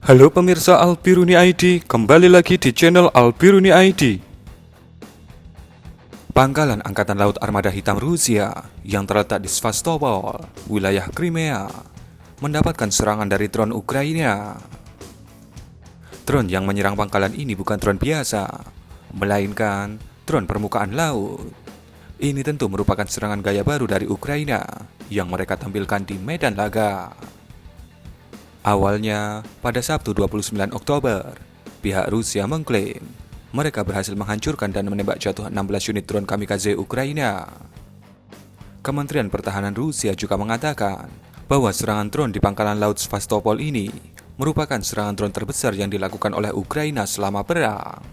Halo pemirsa Albiruni ID, kembali lagi di channel Albiruni ID. Pangkalan Angkatan Laut Armada Hitam Rusia yang terletak di Sevastopol, wilayah Crimea, mendapatkan serangan dari drone Ukraina. Drone yang menyerang pangkalan ini bukan drone biasa, melainkan drone permukaan laut. Ini tentu merupakan serangan gaya baru dari Ukraina yang mereka tampilkan di medan laga. Awalnya, pada Sabtu 29 Oktober, pihak Rusia mengklaim mereka berhasil menghancurkan dan menembak jatuh 16 unit drone kamikaze Ukraina. Kementerian Pertahanan Rusia juga mengatakan bahwa serangan drone di pangkalan laut Sevastopol ini merupakan serangan drone terbesar yang dilakukan oleh Ukraina selama perang.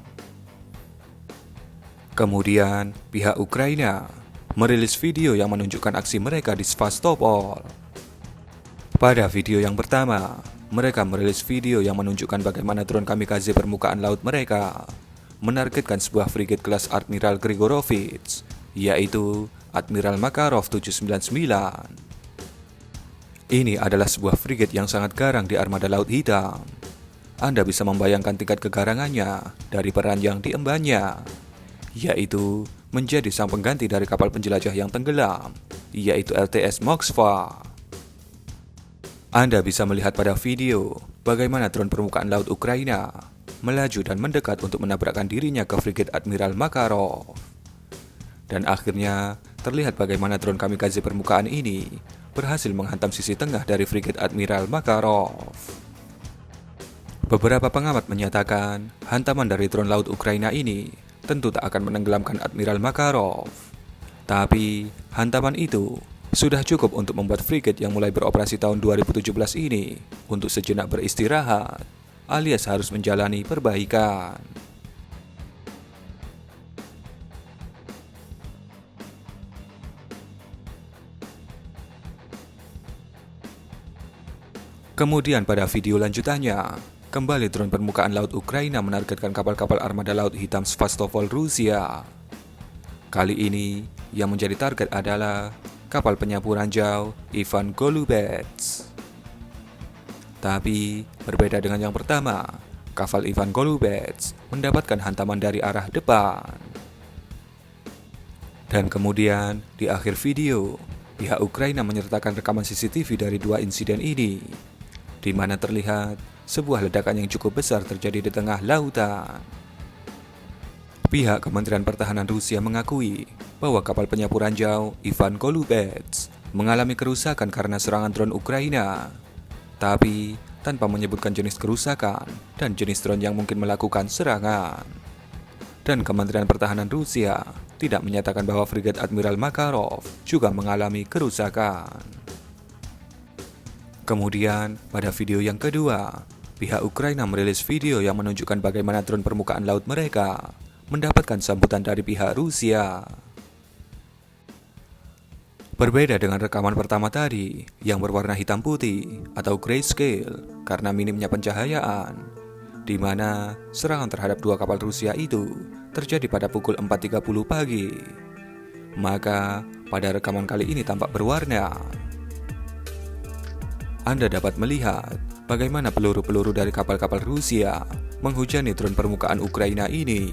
Kemudian, pihak Ukraina merilis video yang menunjukkan aksi mereka di Sevastopol. Pada video yang pertama, mereka merilis video yang menunjukkan bagaimana drone kamikaze permukaan laut mereka menargetkan sebuah frigate kelas Admiral Grigorovich, yaitu Admiral Makarov 799. Ini adalah sebuah frigate yang sangat garang di armada Laut Hitam. Anda bisa membayangkan tingkat kegarangannya dari peran yang diembannya, yaitu menjadi sang pengganti dari kapal penjelajah yang tenggelam, yaitu LTS Moskva. Anda bisa melihat pada video bagaimana drone permukaan laut Ukraina melaju dan mendekat untuk menabrakkan dirinya ke frigate Admiral Makarov. Dan akhirnya terlihat bagaimana drone kamikaze permukaan ini berhasil menghantam sisi tengah dari frigate Admiral Makarov. Beberapa pengamat menyatakan hantaman dari drone laut Ukraina ini tentu tak akan menenggelamkan Admiral Makarov. Tapi hantaman itu sudah cukup untuk membuat frigate yang mulai beroperasi tahun 2017 ini untuk sejenak beristirahat, alias harus menjalani perbaikan. Kemudian pada video lanjutannya, kembali drone permukaan laut Ukraina menargetkan kapal-kapal armada laut hitam Sevastopol Rusia. Kali ini, yang menjadi target adalah kapal penyapu ranjau Ivan Golubets. Tapi, berbeda dengan yang pertama, kapal Ivan Golubets mendapatkan hantaman dari arah depan. Dan kemudian, di akhir video, pihak Ukraina menyertakan rekaman CCTV dari dua insiden ini, di mana terlihat sebuah ledakan yang cukup besar terjadi di tengah lautan. Pihak Kementerian Pertahanan Rusia mengakui bahwa kapal penyapu ranjau Ivan Golubets mengalami kerusakan karena serangan drone Ukraina, tapi tanpa menyebutkan jenis kerusakan dan jenis drone yang mungkin melakukan serangan. Dan Kementerian Pertahanan Rusia tidak menyatakan bahwa frigate Admiral Makarov juga mengalami kerusakan. Kemudian, pada video yang kedua, pihak Ukraina merilis video yang menunjukkan bagaimana drone permukaan laut mereka mendapatkan sambutan dari pihak Rusia. Berbeda dengan rekaman pertama tadi yang berwarna hitam putih atau grayscale karena minimnya pencahayaan, di mana serangan terhadap dua kapal Rusia itu terjadi pada pukul 4.30 pagi. Maka pada rekaman kali ini tampak berwarna. Anda dapat melihat bagaimana peluru-peluru dari kapal-kapal Rusia menghujani drone permukaan Ukraina ini.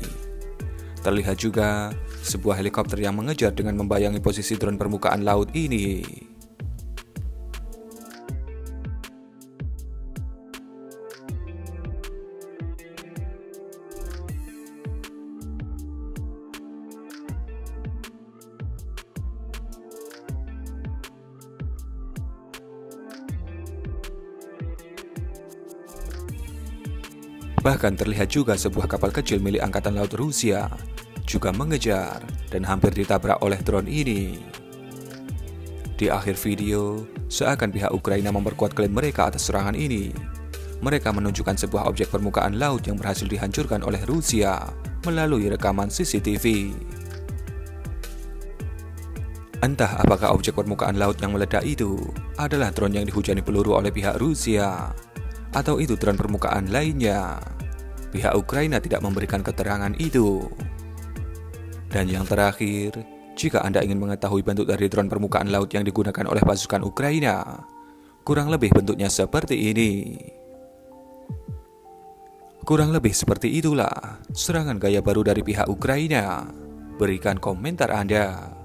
Terlihat juga sebuah helikopter yang mengejar dengan membayangi posisi drone permukaan laut ini. Bahkan terlihat juga sebuah kapal kecil milik Angkatan Laut Rusia juga mengejar dan hampir ditabrak oleh drone ini. Di akhir video, seakan pihak Ukraina memperkuat klaim mereka atas serangan ini. Mereka menunjukkan sebuah objek permukaan laut yang berhasil dihancurkan oleh Rusia melalui rekaman CCTV. Entah apakah objek permukaan laut yang meledak itu adalah drone yang dihujani peluru oleh pihak Rusia, atau itu drone permukaan lainnya. Pihak Ukraina tidak memberikan keterangan itu. Dan yang terakhir, jika Anda ingin mengetahui bentuk dari drone permukaan laut yang digunakan oleh pasukan Ukraina, kurang lebih bentuknya seperti ini. Kurang lebih seperti itulah serangan gaya baru dari pihak Ukraina. Berikan komentar Anda.